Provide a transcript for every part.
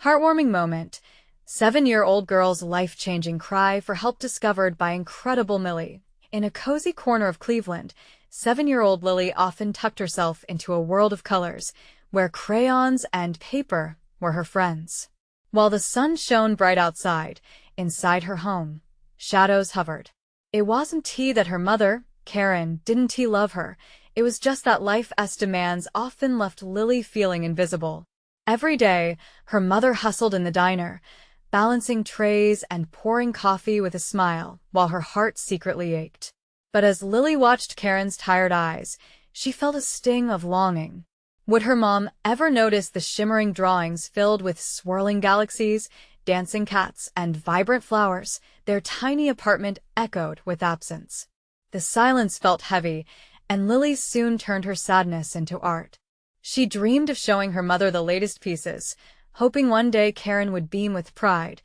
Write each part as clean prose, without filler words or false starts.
Heartwarming moment. 7-year-old girl's life-changing cry for help discovered by incredible Milli. In a cozy corner of Cleveland, 7-year-old Lily often tucked herself into a world of colors, where crayons and paper were her friends. While the sun shone bright outside, inside her home, shadows hovered. It wasn't that her mother, Karen, didn't love her. It was just that life's demands often left Lily feeling invisible. Every day, her mother hustled in the diner, balancing trays and pouring coffee with a smile, while her heart secretly ached. But as Lily watched Karen's tired eyes, she felt a sting of longing. Would her mom ever notice the shimmering drawings filled with swirling galaxies, dancing cats, and vibrant flowers? Their tiny apartment echoed with absence. The silence felt heavy, and Lily soon turned her sadness into art. She dreamed of showing her mother the latest pieces, hoping one day Karen would beam with pride,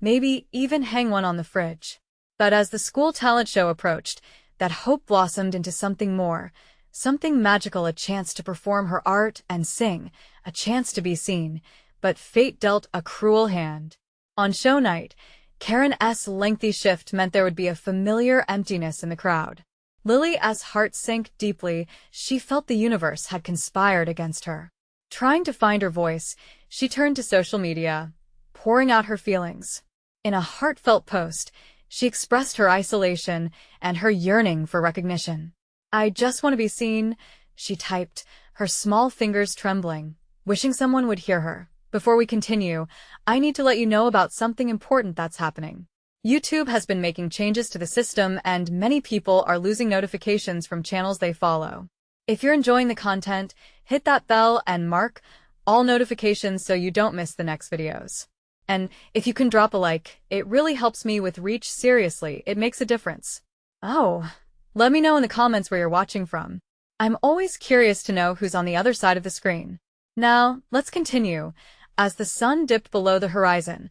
maybe even hang one on the fridge. But as the school talent show approached, that hope blossomed into something more, something magical, a chance to perform her art and sing, a chance to be seen. But fate dealt a cruel hand. On show night, Karen's lengthy shift meant there would be a familiar emptiness in the crowd. Lily's heart sank deeply. She felt the universe had conspired against her. Trying to find her voice, she turned to social media, pouring out her feelings. In a heartfelt post, she expressed her isolation and her yearning for recognition. "I just want to be seen," she typed, her small fingers trembling, wishing someone would hear her. "Before we continue, I need to let you know about something important that's happening. YouTube has been making changes to the system, and many people are losing notifications from channels they follow. If you're enjoying the content, hit that bell and mark all notifications so you don't miss the next videos. And if you can drop a like, it really helps me with reach. Seriously, it makes a difference. Oh, let me know in the comments where you're watching from. I'm always curious to know who's on the other side of the screen. Now, let's continue. As the sun dipped below the horizon,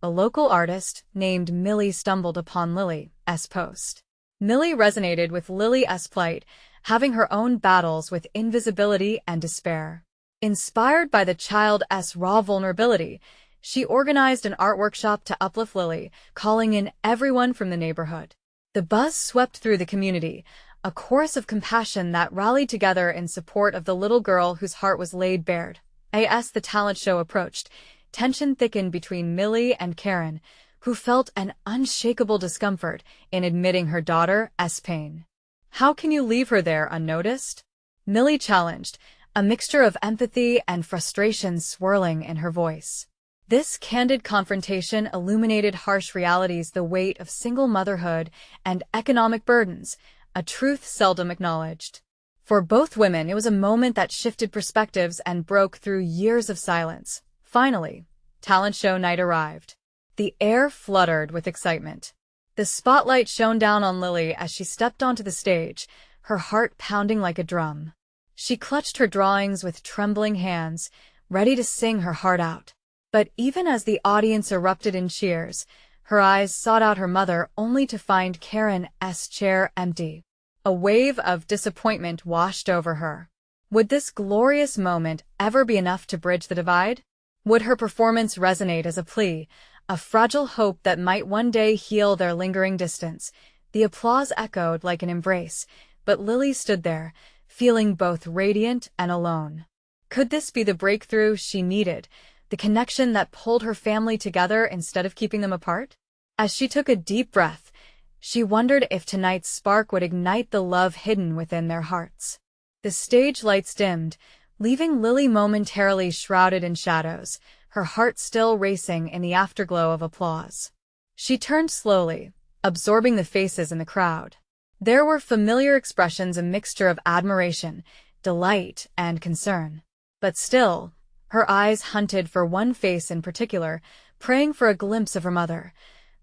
a local artist named Milli stumbled upon Lily's post. Milli resonated with Lily's plight, having her own battles with invisibility and despair. Inspired by the child's raw vulnerability, she organized an art workshop to uplift Lily, calling in everyone from the neighborhood. The buzz swept through the community, a chorus of compassion that rallied together in support of the little girl whose heart was laid bare. As the talent show approached, tension thickened between Milli and Karen, who felt an unshakable discomfort in admitting her daughter's pain. "How can you leave her there unnoticed?" Milli challenged, a mixture of empathy and frustration swirling in her voice. This candid confrontation illuminated harsh realities: the weight of single motherhood and economic burdens, a truth seldom acknowledged. For both women, it was a moment that shifted perspectives and broke through years of silence. Finally, talent show night arrived. The air fluttered with excitement. The spotlight shone down on Lily as she stepped onto the stage, her heart pounding like a drum. She clutched her drawings with trembling hands, ready to sing her heart out. But even as the audience erupted in cheers, her eyes sought out her mother, only to find Karen's chair empty. A wave of disappointment washed over her. Would this glorious moment ever be enough to bridge the divide? Would her performance resonate as a plea, a fragile hope that might one day heal their lingering distance? The applause echoed like an embrace, but Lily stood there, feeling both radiant and alone. Could this be the breakthrough she needed, the connection that pulled her family together instead of keeping them apart? As she took a deep breath, she wondered if tonight's spark would ignite the love hidden within their hearts. The stage lights dimmed, leaving Lily momentarily shrouded in shadows, her heart still racing in the afterglow of applause. She turned slowly, absorbing the faces in the crowd. There were familiar expressions, a mixture of admiration, delight, and concern. But still, her eyes hunted for one face in particular, praying for a glimpse of her mother.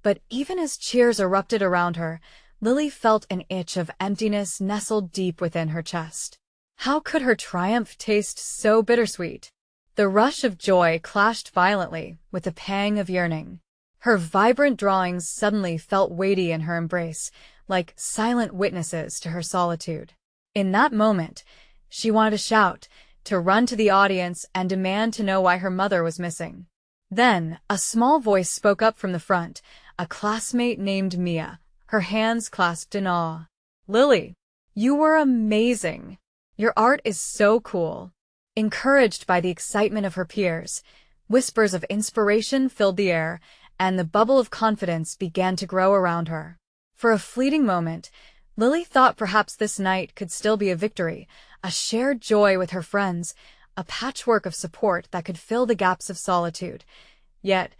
But even as cheers erupted around her, Lily felt an itch of emptiness nestled deep within her chest. How could her triumph taste so bittersweet? The rush of joy clashed violently with the pang of yearning. Her vibrant drawings suddenly felt weighty in her embrace, like silent witnesses to her solitude. In that moment, she wanted to shout, to run to the audience and demand to know why her mother was missing. Then, a small voice spoke up from the front, a classmate named Mia, her hands clasped in awe. Lily, you were amazing. Your art is so cool. Encouraged by the excitement of her peers, whispers of inspiration filled the air, and the bubble of confidence began to grow around her. For a fleeting moment, Lily thought perhaps this night could still be a victory, a shared joy with her friends, a patchwork of support that could fill the gaps of solitude. Yet,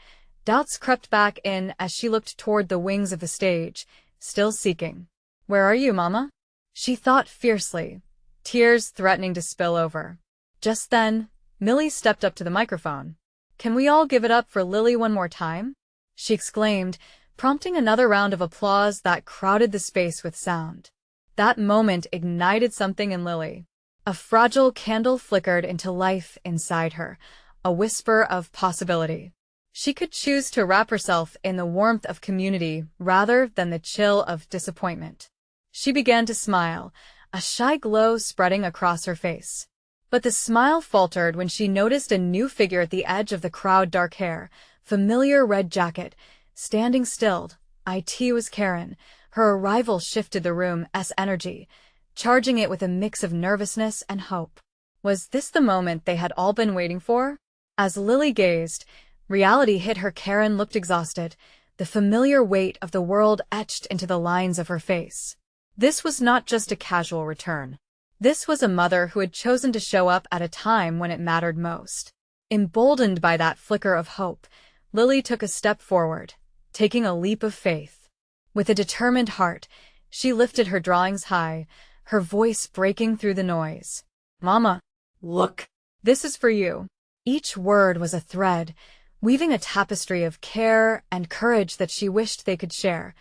doubts crept back in as she looked toward the wings of the stage, still seeking. "Where are you, Mama?" she thought fiercely, tears threatening to spill over. Just then, Millie stepped up to the microphone. "Can we all give it up for Lily one more time?" she exclaimed, prompting another round of applause that crowded the space with sound. That moment ignited something in Lily. A fragile candle flickered into life inside her, a whisper of possibility. She could choose to wrap herself in the warmth of community rather than the chill of disappointment. She began to smile, a shy glow spreading across her face. But the smile faltered when she noticed a new figure at the edge of the crowd, dark hair, familiar red jacket, standing still. It was Karen. Her arrival shifted the room's energy, charging it with a mix of nervousness and hope. Was this the moment they had all been waiting for? As Lily gazed, reality hit her. Karen looked exhausted, the familiar weight of the world etched into the lines of her face. This was not just a casual return. This was a mother who had chosen to show up at a time when it mattered most. Emboldened by that flicker of hope, Lily took a step forward, taking a leap of faith. With a determined heart, she lifted her drawings high, her voice breaking through the noise. "Mama, look. This is for you." Each word was a thread, weaving a tapestry of care and courage that she wished they could share.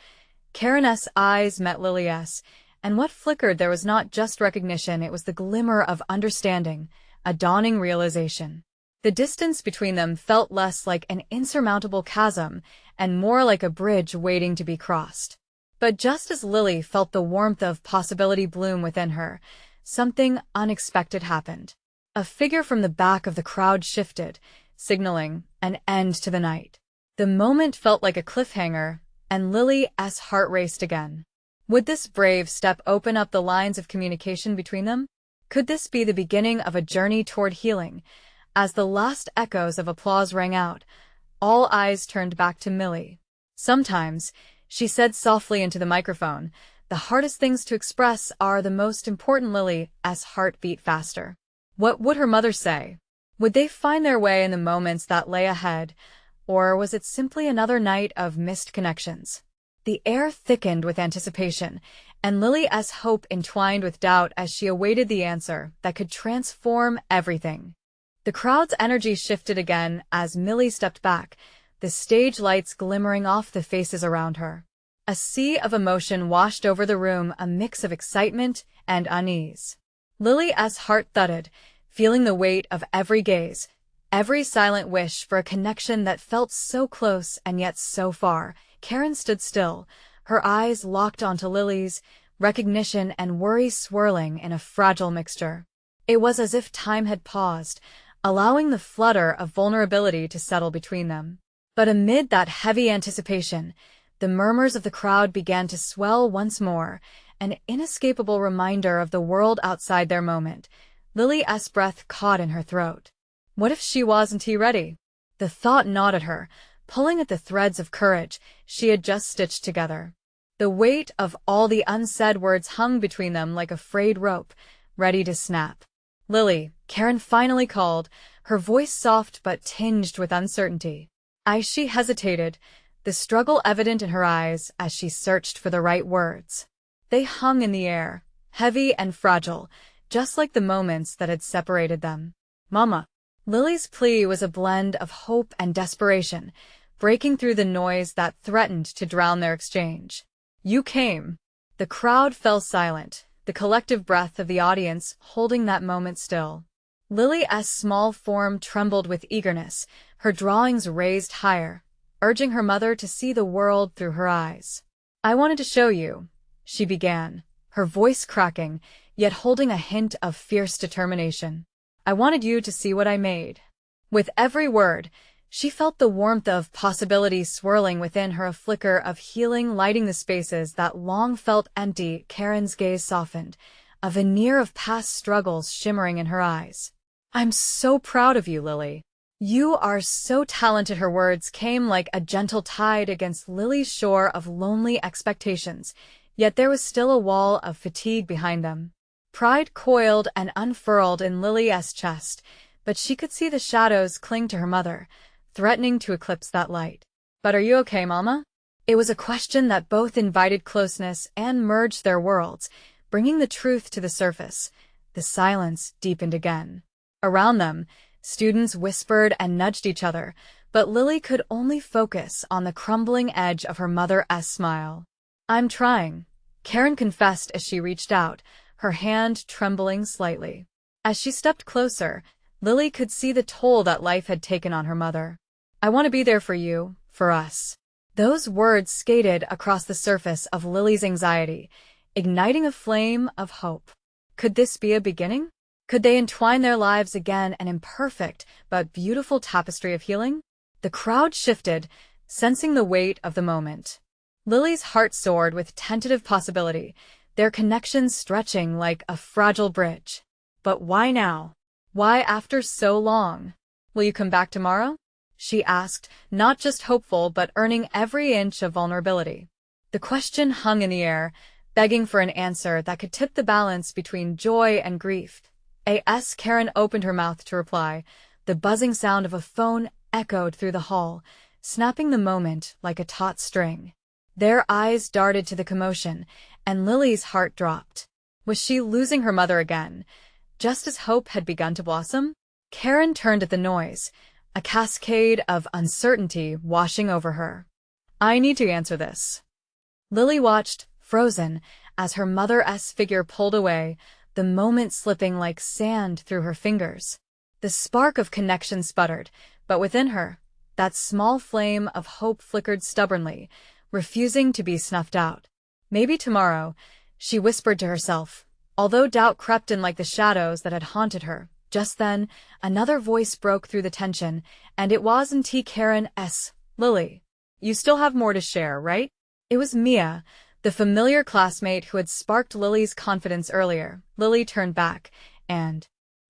Karen's eyes met Lily's, and what flickered there was not just recognition, it was the glimmer of understanding, a dawning realization. The distance between them felt less like an insurmountable chasm and more like a bridge waiting to be crossed. But just as Lily felt the warmth of possibility bloom within her, something unexpected happened. A figure from the back of the crowd shifted, signaling an end to the night. The moment felt like a cliffhanger, and Lily's heart raced again. Would this brave step open up the lines of communication between them? Could this be the beginning of a journey toward healing? As the last echoes of applause rang out, all eyes turned back to Millie. "Sometimes," she said softly into the microphone, "the hardest things to express are the most important." Lily's heart beat faster. What would her mother say? Would they find their way in the moments that lay ahead, or was it simply another night of missed connections? The air thickened with anticipation, and Lily's hope entwined with doubt as she awaited the answer that could transform everything. The crowd's energy shifted again as Millie stepped back, the stage lights glimmering off the faces around her. A sea of emotion washed over the room, a mix of excitement and unease. Lily's heart thudded, feeling the weight of every gaze, every silent wish for a connection that felt so close and yet so far. Karen stood still, her eyes locked onto Lily's, recognition and worry swirling in a fragile mixture. It was as if time had paused, allowing the flutter of vulnerability to settle between them. But amid that heavy anticipation, the murmurs of the crowd began to swell once more, an inescapable reminder of the world outside their moment. Lily's breath caught in her throat. What if she wasn't ready? The thought gnawed at her, pulling at the threads of courage she had just stitched together. The weight of all the unsaid words hung between them like a frayed rope, ready to snap. "Lily," Karen finally called, her voice soft but tinged with uncertainty. She hesitated, the struggle evident in her eyes as she searched for the right words. They hung in the air, heavy and fragile, just like the moments that had separated them. "Mama." Lily's plea was a blend of hope and desperation, breaking through the noise that threatened to drown their exchange. "You came." The crowd fell silent, the collective breath of the audience holding that moment still. Lily's small form trembled with eagerness, her drawings raised higher, urging her mother to see the world through her eyes. "I wanted to show you," she began, her voice cracking, yet holding a hint of fierce determination. "I wanted you to see what I made." With every word, She felt the warmth of possibility swirling within her, a flicker of healing lighting the spaces that long felt empty. Karen's gaze softened, a veneer of past struggles shimmering in her eyes. "I'm so proud of you, Lily. You are so talented." Her words came like a gentle tide against Lily's shore of lonely expectations, yet there was still a wall of fatigue behind them. Pride coiled and unfurled in Lily's chest, but she could see the shadows cling to her mother, threatening to eclipse that light. "But are you okay, Mama?" It was a question that both invited closeness and merged their worlds, bringing the truth to the surface. The silence deepened again. Around them, students whispered and nudged each other, but Lily could only focus on the crumbling edge of her mother's smile. "I'm trying," Karen confessed as she reached out, her hand trembling slightly. As she stepped closer, Lily could see the toll that life had taken on her mother. "I want to be there for you, for us." Those words skated across the surface of Lily's anxiety, igniting a flame of hope. Could this be a beginning? Could they entwine their lives again, an imperfect but beautiful tapestry of healing? The crowd shifted, sensing the weight of the moment. Lily's heart soared with tentative possibility, their connection stretching like a fragile bridge. But why now? Why after so long? "Will you come back tomorrow?" she asked, not just hopeful but earning every inch of vulnerability. The question hung in the air, begging for an answer that could tip the balance between joy and grief. As Karen opened her mouth to reply, the buzzing sound of a phone echoed through the hall, snapping the moment like a taut string. Their eyes darted to the commotion, and Lily's heart dropped. Was she losing her mother again? Just as hope had begun to blossom? Karen turned at the noise, a cascade of uncertainty washing over her. "I need to answer this." Lily watched, frozen, as her mother's figure pulled away, the moment slipping like sand through her fingers. The spark of connection sputtered, but within her, that small flame of hope flickered stubbornly, refusing to be snuffed out. "Maybe tomorrow," she whispered to herself, although doubt crept in like the shadows that had haunted her. Just then, another voice broke through the tension, and it wasn't Karen's. "Lily, you still have more to share, right?" It was Mia, the familiar classmate who had sparked Lily's confidence earlier. Lily turned back, and,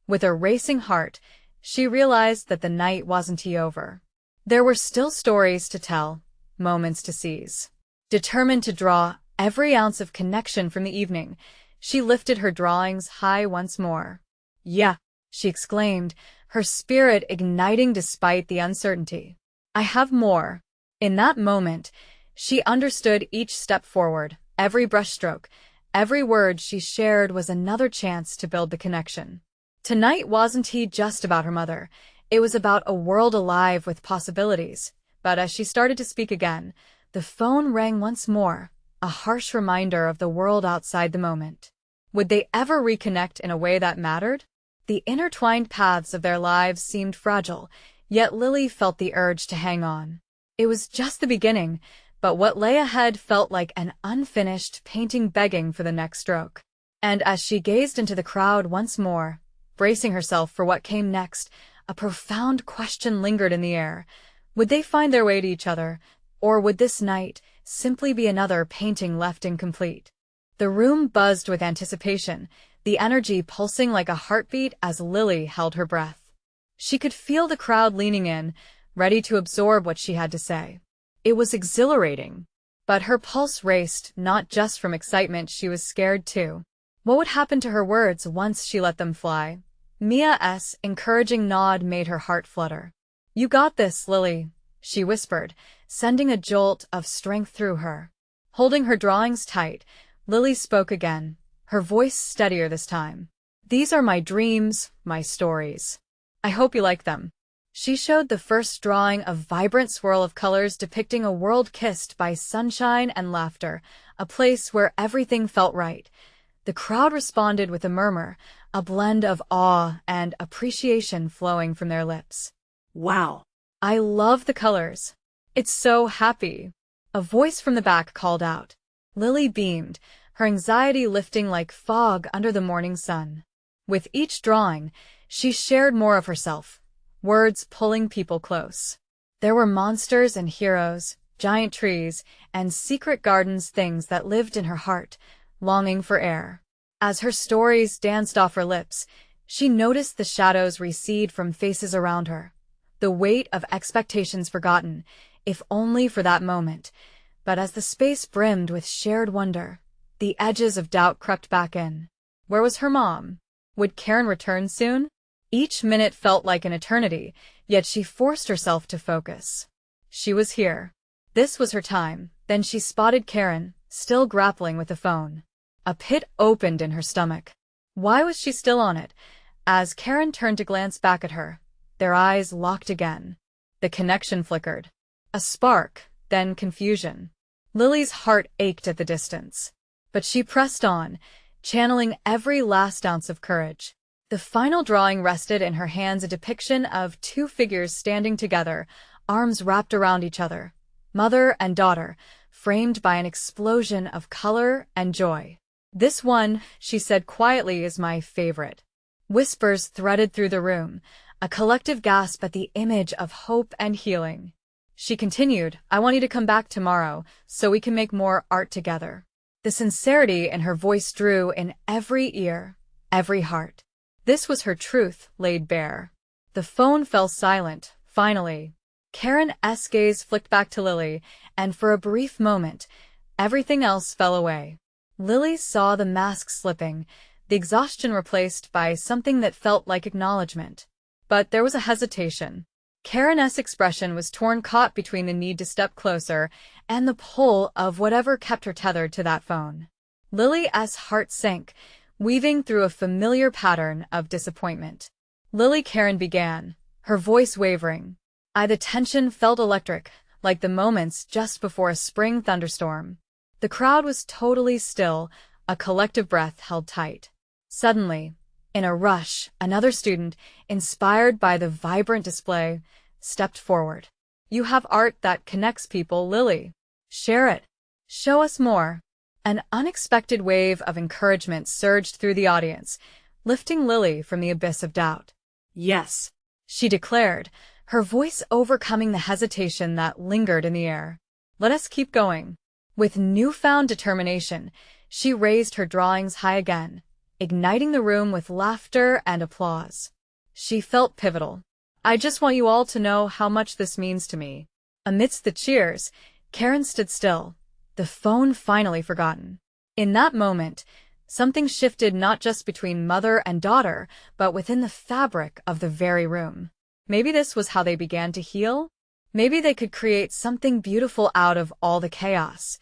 with a racing heart, she realized that the night wasn't over. There were still stories to tell, moments to seize. Determined to draw every ounce of connection from the evening, she lifted her drawings high once more. "Yeah," she exclaimed, her spirit igniting despite the uncertainty. "I have more." In that moment, she understood each step forward, every brushstroke, every word she shared was another chance to build the connection. Tonight wasn't just about her mother, it was about a world alive with possibilities. But as she started to speak again, the phone rang once more, a harsh reminder of the world outside the moment. Would they ever reconnect in a way that mattered? The intertwined paths of their lives seemed fragile, yet Lily felt the urge to hang on. It was just the beginning, but what lay ahead felt like an unfinished painting begging for the next stroke. And as she gazed into the crowd once more, bracing herself for what came next, a profound question lingered in the air. Would they find their way to each other, or would this night simply be another painting left incomplete? The room buzzed with anticipation, the energy pulsing like a heartbeat as Lily held her breath. She could feel the crowd leaning in, ready to absorb what she had to say. It was exhilarating, but her pulse raced, not just from excitement. She was scared too. What would happen to her words once she let them fly? Mia's encouraging nod made her heart flutter. "You got this, Lily," she whispered, sending a jolt of strength through her. Holding her drawings tight, Lily spoke again, her voice steadier this time. "These are my dreams, my stories. I hope you like them." She showed the first drawing, a vibrant swirl of colors depicting a world kissed by sunshine and laughter, a place where everything felt right. The crowd responded with a murmur, a blend of awe and appreciation flowing from their lips. "Wow, I love the colors. It's so happy." A voice from the back called out. Lily beamed, her anxiety lifting like fog under the morning sun. With each drawing, she shared more of herself, words pulling people close. There were monsters and heroes, giant trees, and secret gardens, things that lived in her heart, longing for air. As her stories danced off her lips, she noticed the shadows recede from faces around her, the weight of expectations forgotten, if only for that moment. But as the space brimmed with shared wonder, the edges of doubt crept back in. Where was her mom? Would Karen return soon? Each minute felt like an eternity, yet she forced herself to focus. She was here. This was her time. Then she spotted Karen, still grappling with the phone. A pit opened in her stomach. Why was she still on it? As Karen turned to glance back at her, their eyes locked again. The connection flickered. A spark, then confusion. Lily's heart ached at the distance. But she pressed on, channeling every last ounce of courage. The final drawing rested in her hands, a depiction of two figures standing together, arms wrapped around each other, mother and daughter, framed by an explosion of color and joy. "This one," she said quietly, "is my favorite." Whispers threaded through the room, a collective gasp at the image of hope and healing. She continued, "I want you to come back tomorrow, so we can make more art together." The sincerity in her voice drew in every ear, every heart. This was her truth, laid bare. The phone fell silent, finally. Karen's gaze flicked back to Lily, and for a brief moment, everything else fell away. Lily saw the mask slipping, the exhaustion replaced by something that felt like acknowledgement. But there was a hesitation. Karen's expression was torn, caught between the need to step closer and the pull of whatever kept her tethered to that phone. Lily's heart sank, weaving through a familiar pattern of disappointment. "Lily," Karen began, her voice wavering. The tension felt electric, like the moments just before a spring thunderstorm. The crowd was totally still, a collective breath held tight. Suddenly, in a rush, another student, inspired by the vibrant display, stepped forward. "You have art that connects people, Lily. Share it. Show us more." An unexpected wave of encouragement surged through the audience, lifting Lily from the abyss of doubt. "Yes," she declared, her voice overcoming the hesitation that lingered in the air. "Let us keep going." With newfound determination, she raised her drawings high again, igniting the room with laughter and applause. She felt pivotal. "I just want you all to know how much this means to me." Amidst the cheers, Karen stood still, the phone finally forgotten. In that moment, something shifted, not just between mother and daughter, but within the fabric of the very room. Maybe this was how they began to heal? Maybe they could create something beautiful out of all the chaos.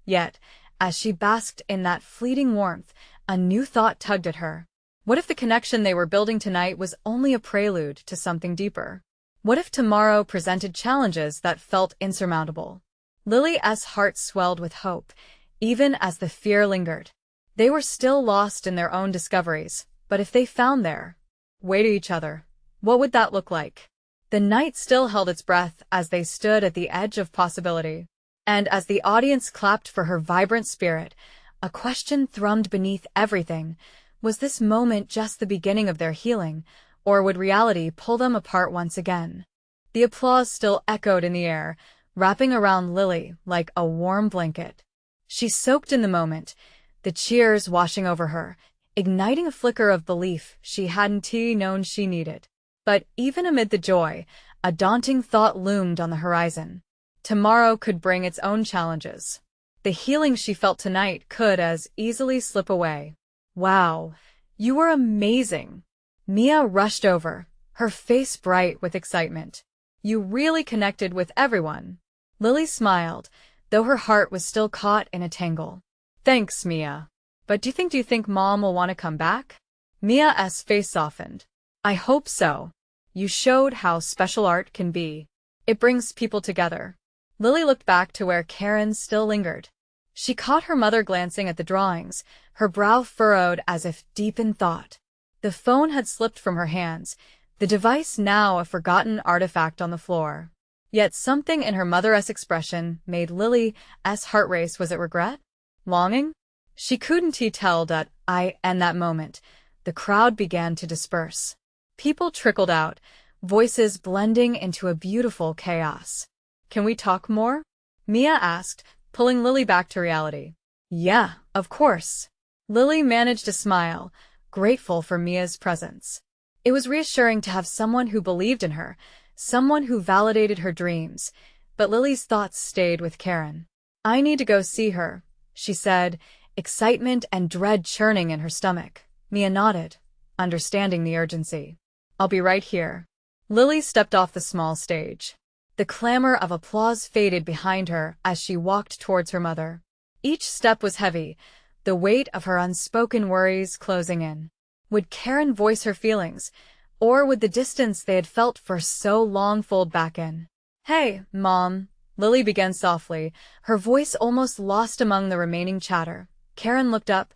Yet, as she basked in that fleeting warmth, a new thought tugged at her. What if the connection they were building tonight was only a prelude to something deeper? What if tomorrow presented challenges that felt insurmountable? Lily's heart swelled with hope, even as the fear lingered. They were still lost in their own discoveries, but if they found their way to each other, what would that look like? The night still held its breath as they stood at the edge of possibility. And as the audience clapped for her vibrant spirit, a question thrummed beneath everything. Was this moment just the beginning of their healing, or would reality pull them apart once again? The applause still echoed in the air, wrapping around Lily like a warm blanket. She soaked in the moment, the cheers washing over her, igniting a flicker of belief she hadn't known she needed. But even amid the joy, a daunting thought loomed on the horizon. Tomorrow could bring its own challenges. The healing she felt tonight could as easily slip away. "Wow, you were amazing." Mia rushed over, her face bright with excitement. "You really connected with everyone." Lily smiled, though her heart was still caught in a tangle. "Thanks, Mia. But do you think Mom will want to come back?" Mia's face softened. "I hope so. You showed how special art can be. It brings people together." Lily looked back to where Karen still lingered. She caught her mother glancing at the drawings, her brow furrowed as if deep in thought. The phone had slipped from her hands, the device now a forgotten artifact on the floor. Yet something in her mother's expression made Lily's heart race. Was it regret? Longing? She couldn't tell. And that moment, the crowd began to disperse. People trickled out, voices blending into a beautiful chaos. Can we talk more? Mia asked, pulling Lily back to reality. Yeah, of course. Lily managed to smile, grateful for Mia's presence. It was reassuring to have someone who believed in her, someone who validated her dreams, but Lily's thoughts stayed with Karen. I need to go see her, she said, excitement and dread churning in her stomach. Mia nodded, understanding the urgency. I'll be right here. Lily stepped off the small stage. The clamor of applause faded behind her as she walked towards her mother. Each step was heavy, the weight of her unspoken worries closing in. Would Karen voice her feelings, or would the distance they had felt for so long fold back in? Hey, Mom, Lily began softly, her voice almost lost among the remaining chatter. Karen looked up,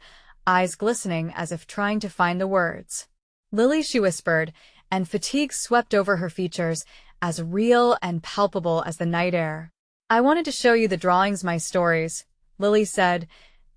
eyes glistening as if trying to find the words. Lily, she whispered, and fatigue swept over her features, as real and palpable as the night air. I wanted to show you the drawings, my stories, Lily said,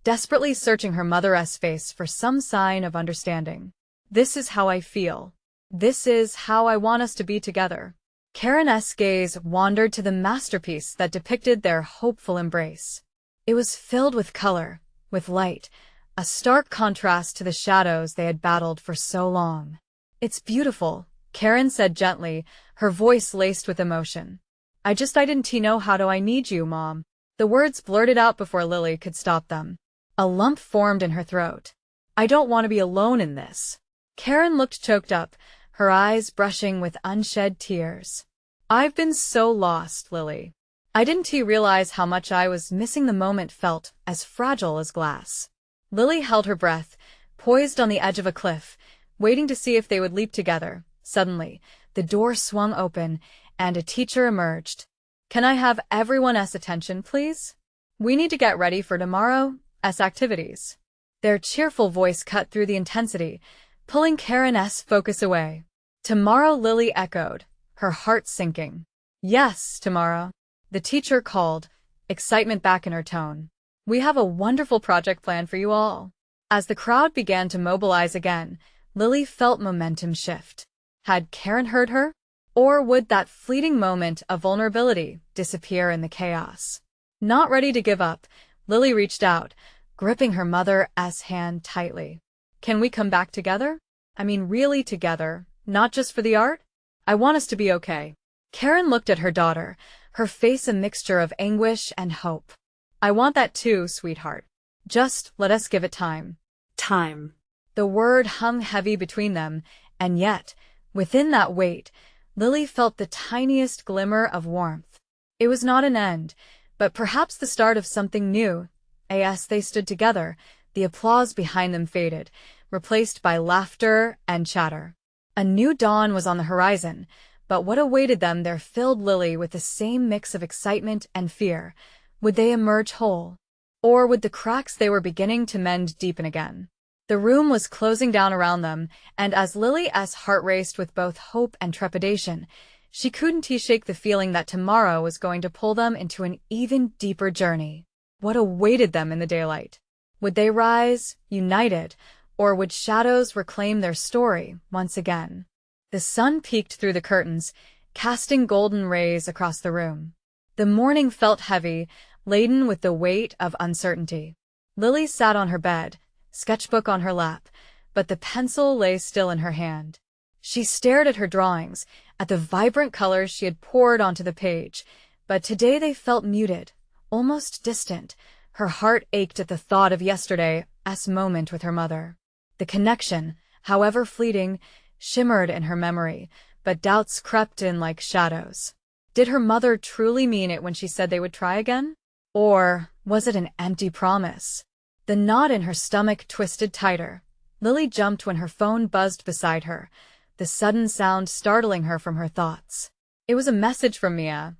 desperately searching her mother's face for some sign of understanding. This is how I feel. This is how I want us to be together. Karen's gaze wandered to the masterpiece that depicted their hopeful embrace. It was filled with color, with light, a stark contrast to the shadows they had battled for so long. It's beautiful, Karen said gently, her voice laced with emotion. I didn't know how do I need you, Mom. The words blurted out before Lily could stop them. A lump formed in her throat. I don't want to be alone in this. Karen looked choked up, her eyes brushing with unshed tears. I've been so lost, Lily. I didn't realize how much I was missing. The moment felt as fragile as glass. Lily held her breath, poised on the edge of a cliff, waiting to see if they would leap together. Suddenly, the door swung open, and a teacher emerged. Can I have everyone's attention, please? We need to get ready for tomorrow's activities. Their cheerful voice cut through the intensity, pulling Karen's focus away. Tomorrow, Lily echoed, her heart sinking. Yes, tomorrow. The teacher called, excitement back in her tone. We have a wonderful project planned for you all. As the crowd began to mobilize again, Lily felt momentum shift. Had Karen heard her? Or would that fleeting moment of vulnerability disappear in the chaos? Not ready to give up, Lily reached out, gripping her mother's hand tightly. Can we come back together? I mean really together, not just for the art? I want us to be okay. Karen looked at her daughter, her face a mixture of anguish and hope. I want that too, sweetheart. Just let us give it time. Time. The word hung heavy between them, and yet, within that weight, Lily felt the tiniest glimmer of warmth. It was not an end, but perhaps the start of something new. As they stood together, the applause behind them faded, replaced by laughter and chatter. A new dawn was on the horizon, but what awaited them there filled Lily with the same mix of excitement and fear. Would they emerge whole? Or would the cracks they were beginning to mend deepen again? The room was closing down around them, and as Lily's heart raced with both hope and trepidation, she couldn't shake the feeling that tomorrow was going to pull them into an even deeper journey. What awaited them in the daylight? Would they rise, united, or would shadows reclaim their story once again? The sun peeked through the curtains, casting golden rays across the room. The morning felt heavy, laden with the weight of uncertainty. Lily sat on her bed, sketchbook on her lap, but the pencil lay still in her hand. She stared at her drawings, at the vibrant colors she had poured onto the page, but today they felt muted, almost distant. Her heart ached at the thought of yesterday's moment with her mother. The connection, however fleeting, shimmered in her memory, but doubts crept in like shadows. Did her mother truly mean it when she said they would try again? Or was it an empty promise? The knot in her stomach twisted tighter. Lily jumped when her phone buzzed beside her, the sudden sound startling her from her thoughts. It was a message from Mia.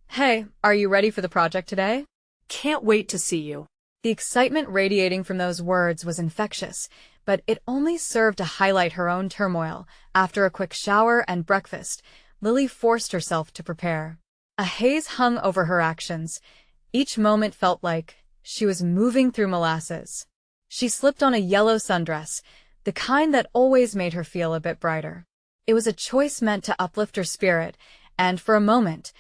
Hey, are you ready for the project today? Can't wait to see you. The excitement radiating from those words was infectious, but it only served to highlight her own turmoil. After a quick shower and breakfast, Lily forced herself to prepare. A haze hung over her actions. Each moment felt like she was moving through molasses. She slipped on a yellow sundress, the kind that always made her feel a bit brighter. It was a choice meant to uplift her spirit, and for a moment,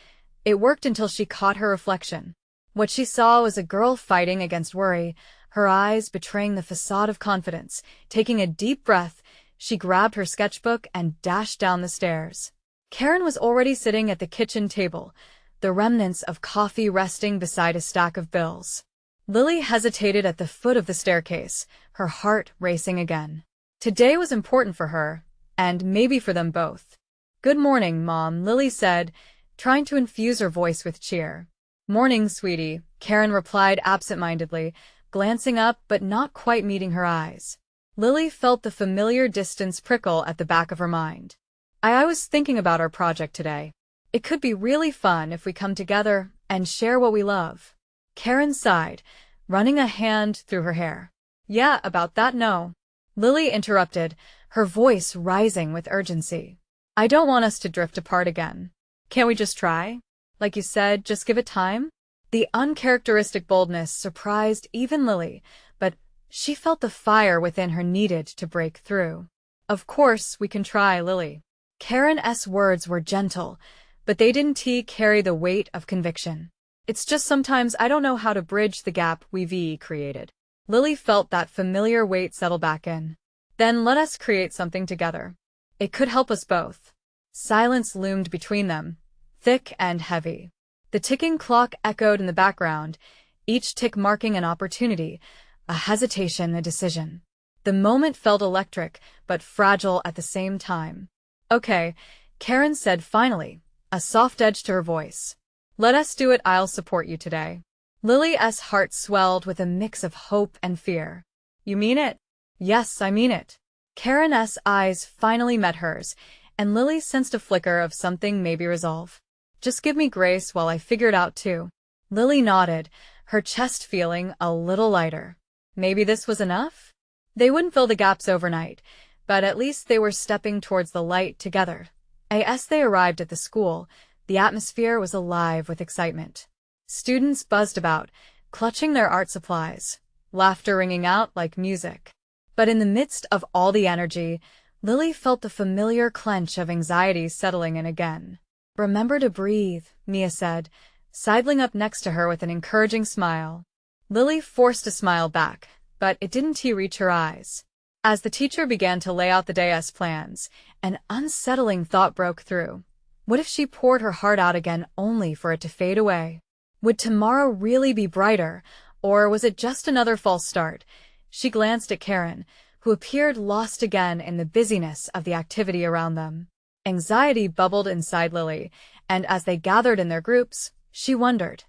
it worked until she caught her reflection. What she saw was a girl fighting against worry, her eyes betraying the facade of confidence. Taking a deep breath, she grabbed her sketchbook and dashed down the stairs. Karen was already sitting at the kitchen table, the remnants of coffee resting beside a stack of bills. Lily hesitated at the foot of the staircase, her heart racing again. Today was important for her, and maybe for them both. "Good morning, Mom," Lily said, trying to infuse her voice with cheer. "Morning, sweetie," Karen replied absent-mindedly, glancing up but not quite meeting her eyes. Lily felt the familiar distance prickle at the back of her mind. I was thinking about our project today. It could be really fun if we come together and share what we love." Karen sighed, running a hand through her hair. "Yeah, about that no." Lily interrupted, her voice rising with urgency. "I don't want us to drift apart again. Can't we just try? Like you said, just give it time?" The uncharacteristic boldness surprised even Lily, but she felt the fire within her needed to break through. "Of course, we can try, Lily." Karen's words were gentle, but they didn't carry the weight of conviction. "It's just sometimes I don't know how to bridge the gap we've created." Lily felt that familiar weight settle back in. "Then let us create something together. It could help us both." Silence loomed between them, thick and heavy. The ticking clock echoed in the background, each tick marking an opportunity, a hesitation, a decision. The moment felt electric, but fragile at the same time. "Okay," Karen said finally, a soft edge to her voice. "Let us do it. I'll support you today." Lily's heart swelled with a mix of hope and fear. "You mean it?" "Yes, I mean it." Karen's eyes finally met hers, and Lily sensed a flicker of something, maybe resolve. "Just give me grace while I figure it out too." Lily nodded, her chest feeling a little lighter. Maybe this was enough? They wouldn't fill the gaps overnight, but at least they were stepping towards the light together. As they arrived at the school, the atmosphere was alive with excitement. Students buzzed about, clutching their art supplies, laughter ringing out like music. But in the midst of all the energy, Lily felt the familiar clench of anxiety settling in again. "Remember to breathe," Mia said, sidling up next to her with an encouraging smile. Lily forced a smile back, but it didn't reach her eyes. As the teacher began to lay out the day's plans, an unsettling thought broke through. What if she poured her heart out again only for it to fade away? Would tomorrow really be brighter, or was it just another false start? She glanced at Karen, who appeared lost again in the busyness of the activity around them. Anxiety bubbled inside Lily, and as they gathered in their groups, she wondered,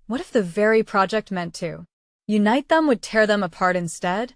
what if the very project meant to unite them would tear them apart instead?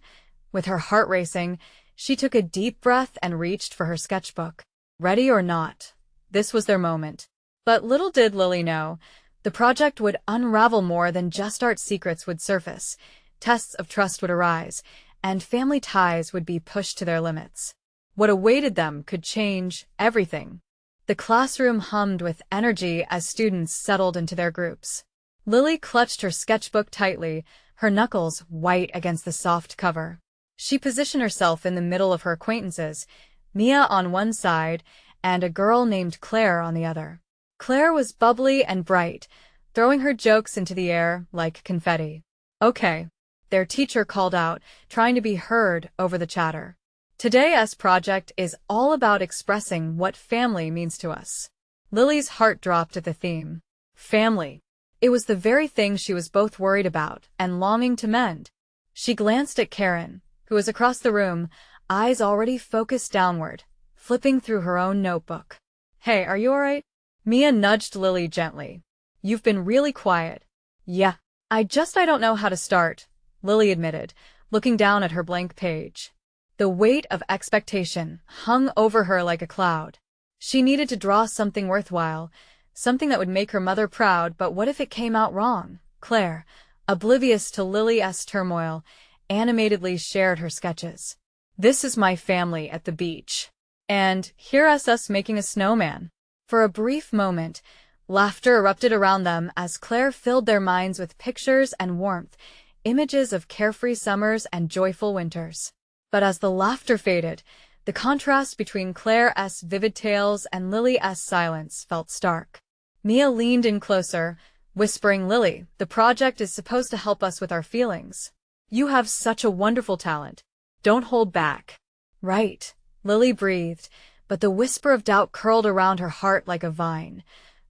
With her heart racing, she took a deep breath and reached for her sketchbook. Ready or not, this was their moment. But little did Lily know, the project would unravel more than just art. Secrets would surface, tests of trust would arise, and family ties would be pushed to their limits. What awaited them could change everything. The classroom hummed with energy as students settled into their groups. Lily clutched her sketchbook tightly, her knuckles white against the soft cover. She positioned herself in the middle of her acquaintances, Mia on one side and a girl named Claire on the other. Claire was bubbly and bright, throwing her jokes into the air like confetti. "Okay," their teacher called out, trying to be heard over the chatter. "Today's project is all about expressing what family means to us." Lily's heart dropped at the theme. Family. It was the very thing she was both worried about and longing to mend. She glanced at Karen, who was across the room, eyes already focused downward, flipping through her own notebook. "Hey, are you alright?" Mia nudged Lily gently. "You've been really quiet." "Yeah. I don't know how to start," Lily admitted, looking down at her blank page. The weight of expectation hung over her like a cloud. She needed to draw something worthwhile, something that would make her mother proud, but what if it came out wrong? Claire, oblivious to Lily's turmoil, animatedly shared her sketches. "This is my family at the beach. And here's us making a snowman." For a brief moment, laughter erupted around them as Claire filled their minds with pictures and warmth, images of carefree summers and joyful winters. But as the laughter faded, the The contrast between Claire's vivid tales and Lily's silence felt stark. Mia leaned in closer, whispering, "Lily, the project is supposed to help us with our feelings. You have such a wonderful talent. Don't hold back." "Right," Lily breathed, but the whisper of doubt curled around her heart like a vine.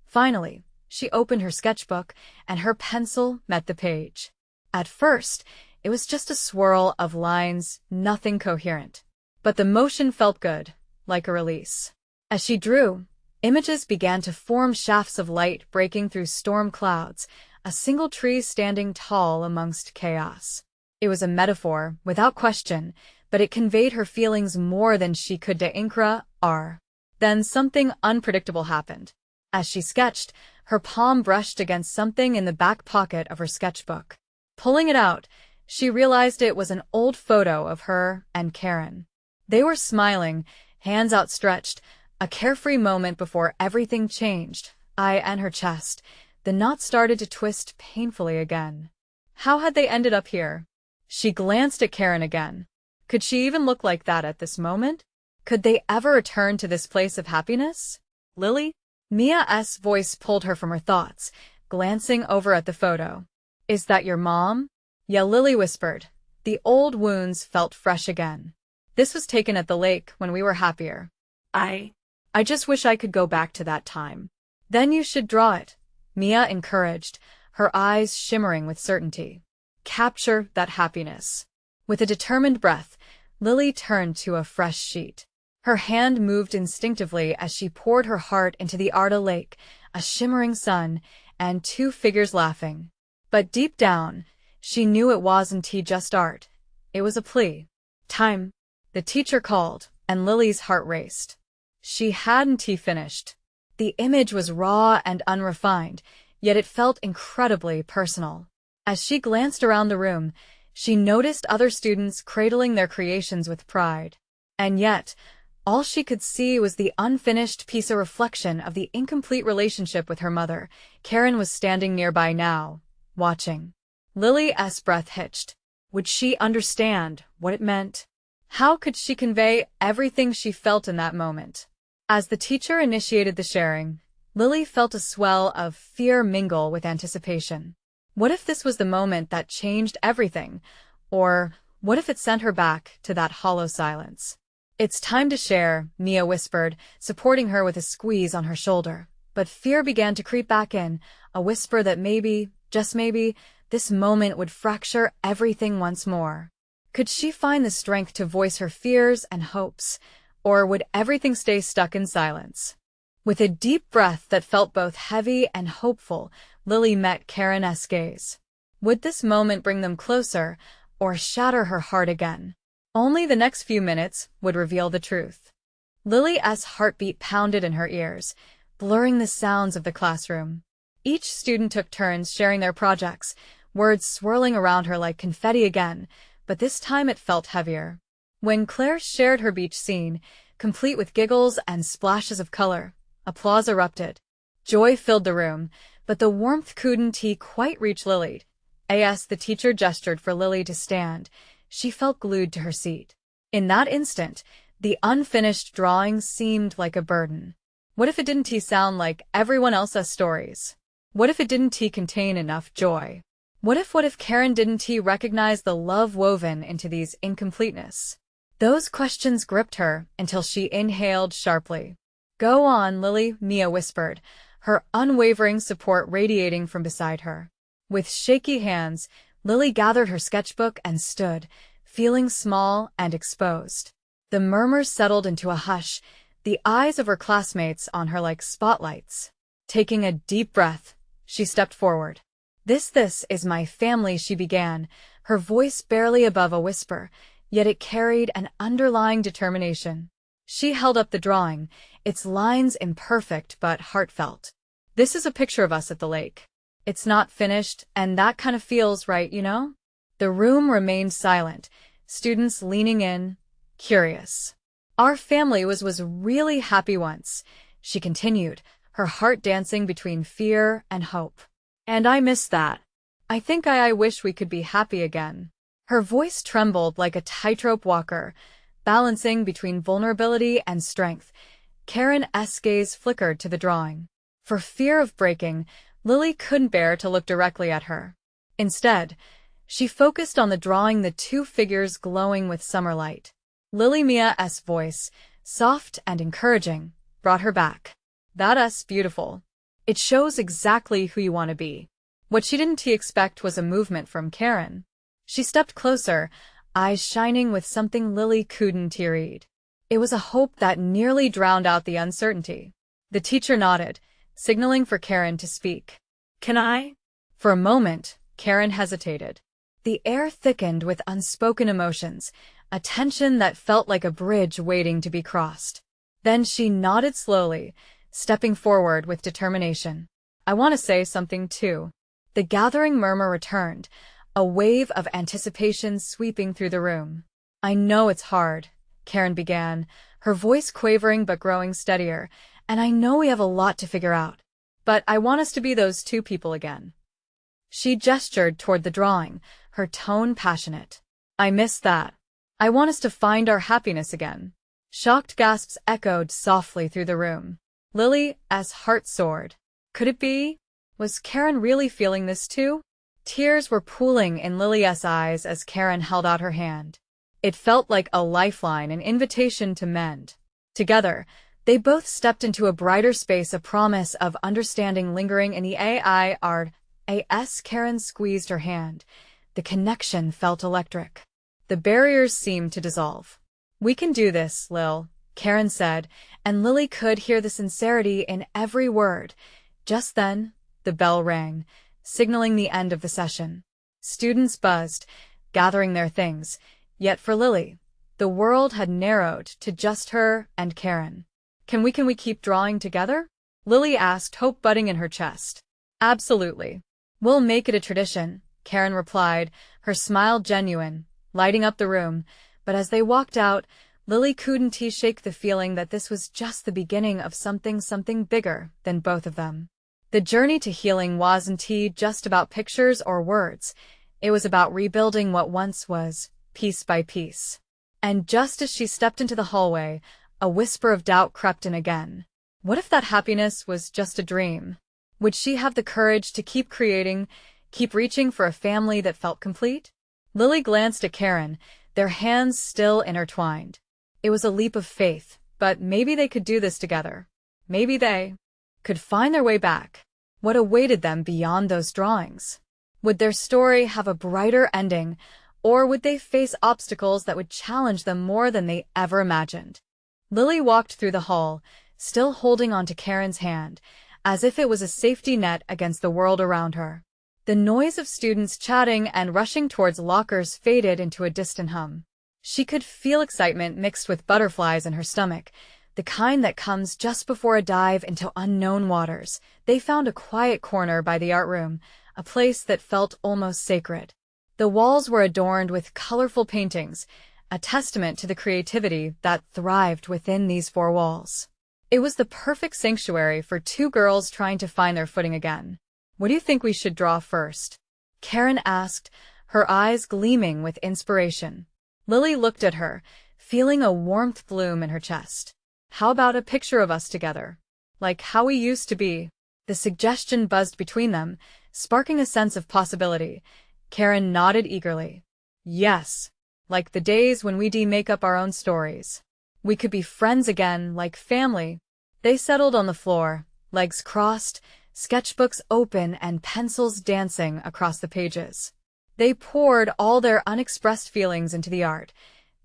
Finally, she opened her sketchbook, and her pencil met the page. At first, it was just a swirl of lines, nothing coherent. But the motion felt good, like a release. As she drew, images began to form, shafts of light breaking through storm clouds, a single tree standing tall amongst chaos. It was a metaphor, without question, but it conveyed her feelings more than she could de incra r. Then something unpredictable happened. As she sketched, her palm brushed against something in the back pocket of her sketchbook. Pulling it out, she realized it was an old photo of her and Karen. They were smiling, hands outstretched, a carefree moment before everything changed. And her chest. The knot started to twist painfully again. How had they ended up here? She glanced at Karen again. Could she even look like that at this moment? Could they ever return to this place of happiness? "Lily?" Mia's voice pulled her from her thoughts, glancing over at the photo. "Is that your mom?" "Yeah," Lily whispered. The old wounds felt fresh again. "This was taken at the lake when we were happier. I just wish I could go back to that time." "Then you should draw it," Mia encouraged, her eyes shimmering with certainty. "Capture that happiness." With a determined breath, Lily turned to a fresh sheet. Her hand moved instinctively as she poured her heart into the Arda lake, a shimmering sun, and two figures laughing. But deep down, she knew it wasn't just art. It was a plea. "Time." The teacher called, and Lily's heart raced. She hadn't finished. The image was raw and unrefined, yet it felt incredibly personal. As she glanced around the room, she noticed other students cradling their creations with pride. And yet, all she could see was the unfinished piece, a reflection of the incomplete relationship with her mother. Karen was standing nearby now, watching. Lily's breath hitched. Would she understand what it meant? How could she convey everything she felt in that moment? As the teacher initiated the sharing, Lily felt a swell of fear mingle with anticipation. What if this was the moment that changed everything? Or what if it sent her back to that hollow silence? "It's time to share," Mia whispered, supporting her with a squeeze on her shoulder. But fear began to creep back in, a whisper that maybe, just maybe, this moment would fracture everything once more. Could she find the strength to voice her fears and hopes, or would everything stay stuck in silence? With a deep breath that felt both heavy and hopeful, Lily met Karen's gaze. Would this moment bring them closer, or shatter her heart again? Only the next few minutes would reveal the truth. Lily's heartbeat pounded in her ears, blurring the sounds of the classroom. Each student took turns sharing their projects, words swirling around her like confetti again, but this time it felt heavier. When Claire shared her beach scene, complete with giggles and splashes of color, applause erupted. Joy filled the room, but the warmth couldn't quite reach Lily. As the teacher gestured for Lily to stand, she felt glued to her seat. In that instant, the unfinished drawing seemed like a burden. What if it didn't sound like everyone else's stories? What if it didn't contain enough joy? What if Karen didn't recognize the love woven into these incompleteness? Those questions gripped her until she inhaled sharply. "Go on, Lily," Mia whispered, her unwavering support radiating from beside her. With shaky hands, Lily gathered her sketchbook and stood, feeling small and exposed. The murmurs settled into a hush, the eyes of her classmates on her like spotlights. Taking a deep breath, she stepped forward. This is my family," she began, her voice barely above a whisper, yet it carried an underlying determination. She held up the drawing, its lines imperfect but heartfelt. "This is a picture of us at the lake. It's not finished, and that kind of feels right, you know?" The room remained silent, students leaning in, curious. "Our family was really happy once," she continued, her heart dancing between fear and hope. "And I miss that. I think I wish we could be happy again." Her voice trembled like a tightrope walker, balancing between vulnerability and strength. Karen's gaze flickered to the drawing. For fear of breaking, Lily couldn't bear to look directly at her. Instead, she focused on the drawing, the two figures glowing with summer light. Lily Mia's voice, soft and encouraging, brought her back. That's beautiful. It shows exactly who you want to be. What she didn't expect was a movement from Karen. She stepped closer, eyes shining with something Lily couldn't read. It was a hope that nearly drowned out the uncertainty. The teacher nodded, signaling for Karen to speak. Can I? For a moment, Karen hesitated. The air thickened with unspoken emotions, a tension that felt like a bridge waiting to be crossed. Then she nodded slowly, stepping forward with determination. I want to say something too. The gathering murmur returned, a wave of anticipation sweeping through the room. I know it's hard, Karen began, her voice quavering but growing steadier, and I know we have a lot to figure out. But I want us to be those two people again. She gestured toward the drawing, her tone passionate. I miss that. I want us to find our happiness again. Shocked gasps echoed softly through the room. Lily's heart soared. Could it be? Was Karen really feeling this too? Tears were pooling in Lily's eyes as Karen held out her hand. It felt like a lifeline, an invitation to mend. Together, they both stepped into a brighter space, a promise of understanding lingering in the as Karen squeezed her hand. The connection felt electric. The barriers seemed to dissolve. We can do this, Lil, Karen said, and Lily could hear the sincerity in every word. Just then, the bell rang, signaling the end of the session. Students buzzed, gathering their things, yet for Lily, the world had narrowed to just her and Karen. Can we keep drawing together? Lily asked, hope budding in her chest. Absolutely. We'll make it a tradition, Karen replied, her smile genuine, lighting up the room. But as they walked out, Lily couldn't shake the feeling that this was just the beginning of something bigger than both of them. The journey to healing wasn't just about pictures or words. It was about rebuilding what once was, piece by piece. And just as she stepped into the hallway, a whisper of doubt crept in again. What if that happiness was just a dream? Would she have the courage to keep creating, keep reaching for a family that felt complete? Lily glanced at Karen, their hands still intertwined. It was a leap of faith, but maybe they could do this together. Maybe they could find their way back. What awaited them beyond those drawings? Would their story have a brighter ending, or would they face obstacles that would challenge them more than they ever imagined? Lily walked through the hall, still holding onto Karen's hand, as if it was a safety net against the world around her. The noise of students chatting and rushing towards lockers faded into a distant hum. She could feel excitement mixed with butterflies in her stomach, the kind that comes just before a dive into unknown waters. They found a quiet corner by the art room, a place that felt almost sacred. The walls were adorned with colorful paintings, a testament to the creativity that thrived within these four walls. It was the perfect sanctuary for two girls trying to find their footing again. What do you think we should draw first? Karen asked, her eyes gleaming with inspiration. Lily looked at her, feeling a warmth bloom in her chest. How about a picture of us together? Like how we used to be? The suggestion buzzed between them, sparking a sense of possibility. Karen nodded eagerly. Yes, like the days when we make up our own stories. We could be friends again, like family. They settled on the floor, legs crossed, sketchbooks open and pencils dancing across the pages. They poured all their unexpressed feelings into the art,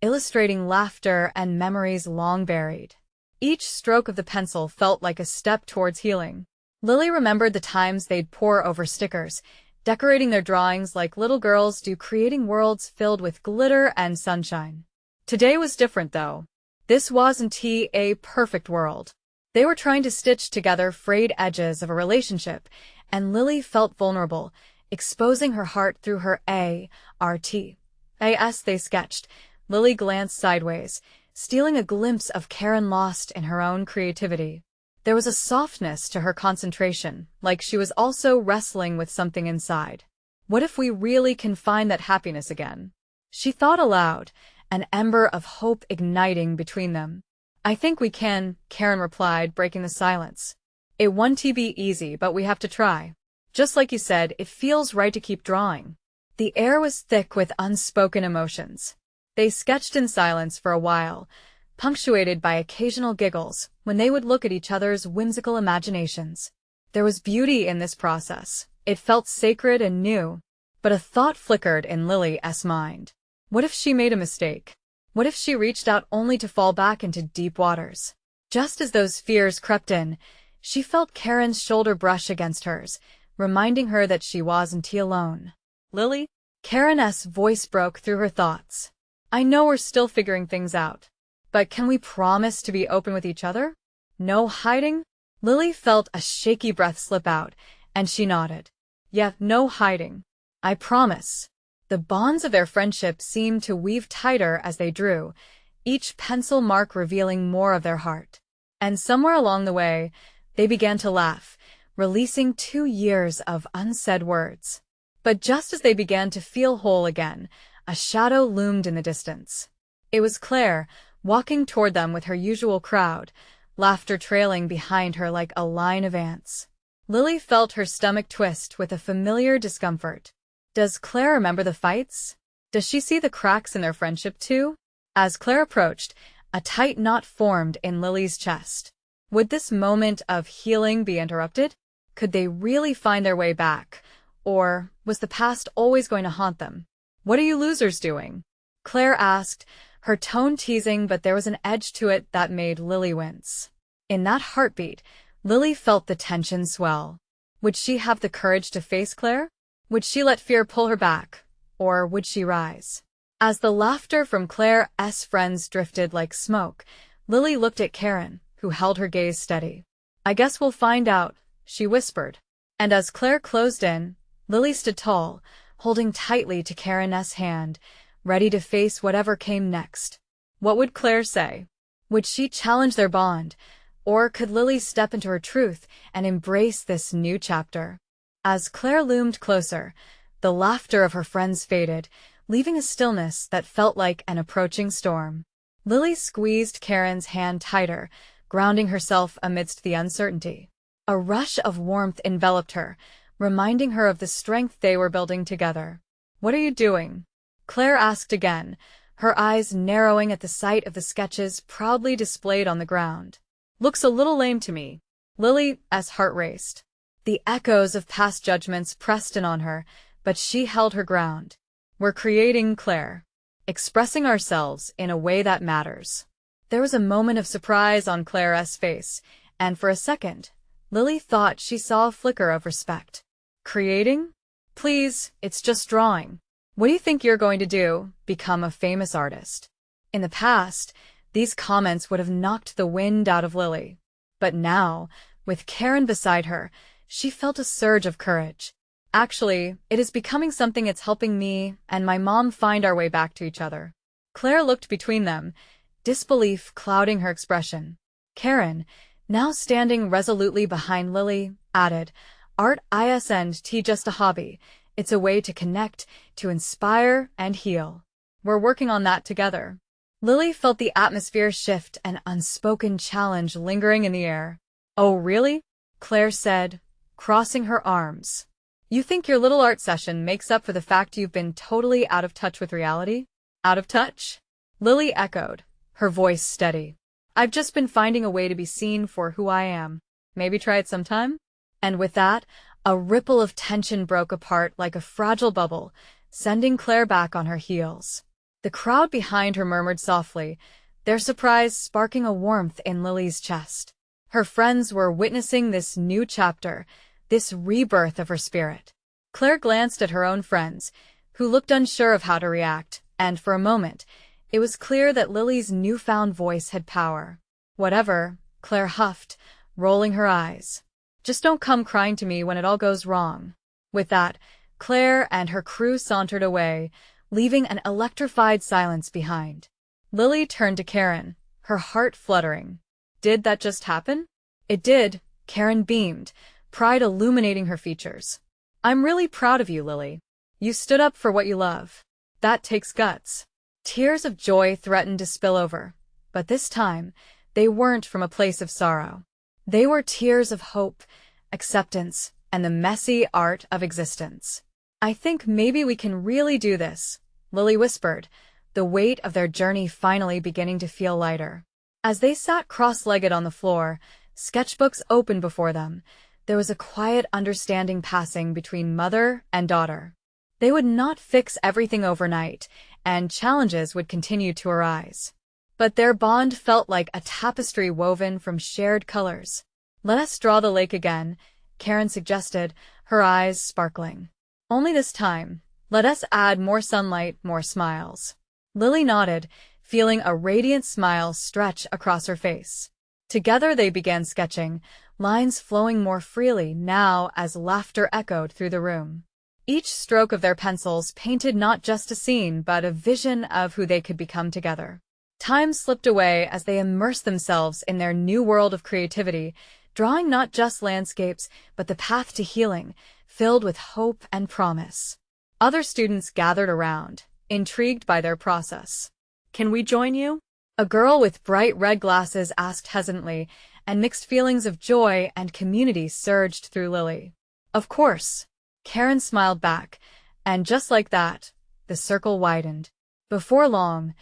illustrating laughter and memories long buried. Each stroke of the pencil felt like a step towards healing. Lily remembered the times they'd pore over stickers, decorating their drawings like little girls do, creating worlds filled with glitter and sunshine. Today was different, though. This wasn't a perfect world. They were trying to stitch together frayed edges of a relationship, and Lily felt vulnerable, exposing her heart through her art. As they sketched, Lily glanced sideways, stealing a glimpse of Karen lost in her own creativity. There was a softness to her concentration, like she was also wrestling with something inside. What if we really can find that happiness again? She thought aloud, an ember of hope igniting between them. "I think we can," Karen replied, breaking the silence. "It won't be easy, but we have to try. Just like you said, it feels right to keep drawing." The air was thick with unspoken emotions. They sketched in silence for a while, punctuated by occasional giggles when they would look at each other's whimsical imaginations. There was beauty in this process. It felt sacred and new. But a thought flickered in Lily's mind. What if she made a mistake? What if she reached out only to fall back into deep waters? Just as those fears crept in, she felt Karen's shoulder brush against hers, reminding her that she wasn't alone. "Lily?" Karen's voice broke through her thoughts. "I know we're still figuring things out. But can we promise to be open with each other? No hiding?" Lily felt a shaky breath slip out, and she nodded. "Yeah, no hiding. I promise." The bonds of their friendship seemed to weave tighter as they drew, each pencil mark revealing more of their heart. And somewhere along the way, they began to laugh, releasing 2 years of unsaid words. But just as they began to feel whole again, a shadow loomed in the distance. It was Claire, walking toward them with her usual crowd, laughter trailing behind her like a line of ants. Lily felt her stomach twist with a familiar discomfort. Does Claire remember the fights? Does she see the cracks in their friendship too? As Claire approached, a tight knot formed in Lily's chest. Would this moment of healing be interrupted? Could they really find their way back? Or was the past always going to haunt them? "What are you losers doing?" Claire asked, her tone teasing, but there was an edge to it that made Lily wince. In that heartbeat, Lily felt the tension swell. Would she have the courage to face Claire? Would she let fear pull her back? Or would she rise? As the laughter from Claire's friends drifted like smoke, Lily looked at Karen, who held her gaze steady. "I guess we'll find out," she whispered. And as Claire closed in, Lily stood tall, holding tightly to Karen's hand, ready to face whatever came next. What would Claire say? Would she challenge their bond? Or could Lily step into her truth and embrace this new chapter? As Claire loomed closer, the laughter of her friends faded, leaving a stillness that felt like an approaching storm. Lily squeezed Karen's hand tighter, grounding herself amidst the uncertainty. A rush of warmth enveloped her, reminding her of the strength they were building together. "What are you doing?" Claire asked again, her eyes narrowing at the sight of the sketches proudly displayed on the ground. "Looks a little lame to me." Lily's heart raced. The echoes of past judgments pressed in on her, but she held her ground. "We're creating, Claire. Expressing ourselves in a way that matters." There was a moment of surprise on Claire's face, and for a second, Lily thought she saw a flicker of respect. "Creating? Please, it's just drawing. What do you think you're going to do? Become a famous artist?" In the past, these comments would have knocked the wind out of Lily. But now, with Karen beside her, she felt a surge of courage. "Actually, it is becoming something. It's helping me and my mom find our way back to each other." Claire looked between them, disbelief clouding her expression. Karen, now standing resolutely behind Lily, added, "Art isn't just a hobby. It's a way to connect, to inspire, and heal. We're working on that together." Lily felt the atmosphere shift, an unspoken challenge lingering in the air. "Oh, really?" Claire said, crossing her arms. "You think your little art session makes up for the fact you've been totally out of touch with reality?" "Out of touch?" Lily echoed, her voice steady. "I've just been finding a way to be seen for who I am. Maybe try it sometime?" And with that, a ripple of tension broke apart like a fragile bubble, sending Claire back on her heels. The crowd behind her murmured softly, their surprise sparking a warmth in Lily's chest. Her friends were witnessing this new chapter, this rebirth of her spirit. Claire glanced at her own friends, who looked unsure of how to react, and for a moment, it was clear that Lily's newfound voice had power. "Whatever," Claire huffed, rolling her eyes. "Just don't come crying to me when it all goes wrong." With that, Claire and her crew sauntered away, leaving an electrified silence behind. Lily turned to Karen, her heart fluttering. "Did that just happen?" "It did," Karen beamed, pride illuminating her features. "I'm really proud of you, Lily. You stood up for what you love. That takes guts." Tears of joy threatened to spill over, but this time, they weren't from a place of sorrow. They were tears of hope, acceptance, and the messy art of existence. "I think maybe we can really do this," Lily whispered, the weight of their journey finally beginning to feel lighter. As they sat cross-legged on the floor, sketchbooks open before them, there was a quiet understanding passing between mother and daughter. They would not fix everything overnight, and challenges would continue to arise. But their bond felt like a tapestry woven from shared colors. "Let us draw the lake again," Karen suggested, her eyes sparkling. "Only this time, let us add more sunlight, more smiles." Lily nodded, feeling a radiant smile stretch across her face. Together they began sketching, lines flowing more freely now as laughter echoed through the room. Each stroke of their pencils painted not just a scene but a vision of who they could become together. Time slipped away as they immersed themselves in their new world of creativity, drawing not just landscapes but the path to healing, filled with hope and promise. Other students gathered around, intrigued by their process. Can we join you? A girl with bright red glasses asked hesitantly, and mixed feelings of joy and community surged through Lily. "Of course," Karen smiled back, and just like that, the circle widened. Before long,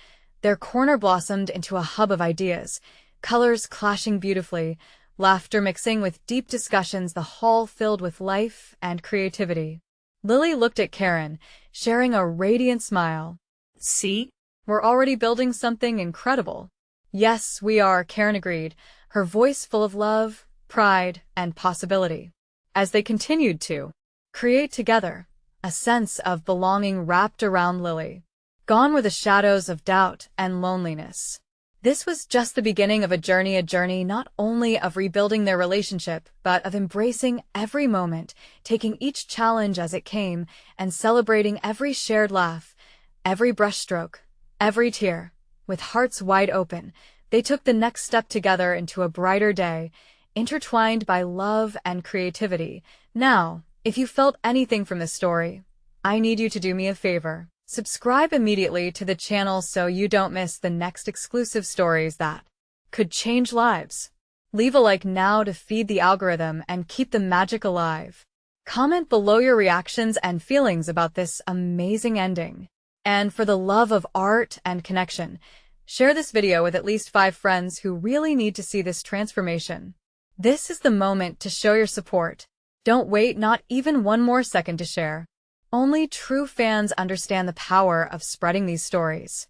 their corner blossomed into a hub of ideas, colors clashing beautifully, laughter mixing with deep discussions, the hall filled with life and creativity. Lily looked at Karen, sharing a radiant smile. "See? We're already building something incredible." "Yes, we are," Karen agreed, her voice full of love, pride, and possibility. As they continued to create together, a sense of belonging wrapped around Lily. Gone were the shadows of doubt and loneliness. This was just the beginning of a journey not only of rebuilding their relationship, but of embracing every moment, taking each challenge as it came, and celebrating every shared laugh, every brushstroke, every tear. With hearts wide open, they took the next step together into a brighter day, intertwined by love and creativity. Now, if you felt anything from this story, I need you to do me a favor. Subscribe immediately to the channel so you don't miss the next exclusive stories that could change lives. Leave a like now to feed the algorithm and keep the magic alive. Comment below your reactions and feelings about this amazing ending. And for the love of art and connection, share this video with at least 5 friends who really need to see this transformation. This is the moment to show your support. Don't wait not even one more second to share. Only true fans understand the power of spreading these stories.